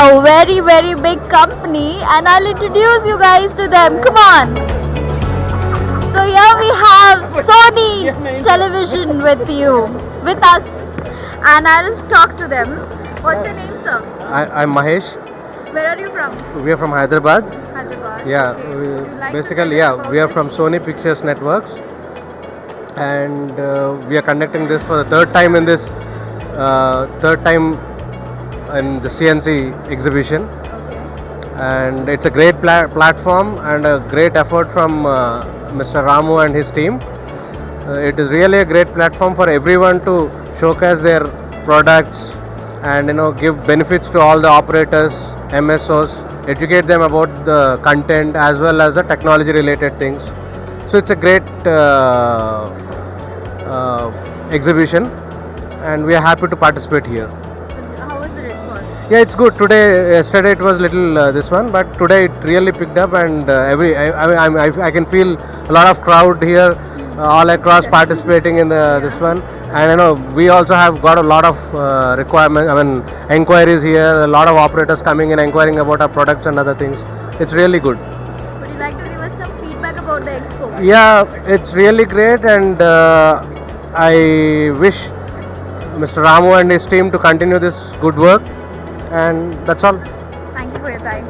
a very, very big company, and I'll introduce you guys to them. Come on. So here we have Sony television with us, and I'll talk to them. What's your name, sir? I'm Mahesh. Where are you from? We are from Hyderabad. Hyderabad. Yeah, Okay. Would you like to basically, tell us about we are this? from Sony Pictures Networks, and we are conducting this for the third time in the CNC exhibition. Okay. And it's a great platform and a great effort from Mr. Ramu and his team. It is really a great platform for everyone to showcase their products and give benefits to all the operators, MSOs, educate them about the content as well as the technology related things. So it's a great exhibition, and we are happy to participate here. How was the response? Yeah, it's good. Yesterday it was little this one, but today it really picked up, and I can feel a lot of crowd here, all across participating in this one. And we also have got a lot of inquiries here. A lot of operators coming in inquiring about our products and other things. It's really good. Would you like to give us some feedback about the expo? Yeah, it's really great, and I wish Mr. Ramu and his team to continue this good work, and that's all. Thank you for your time.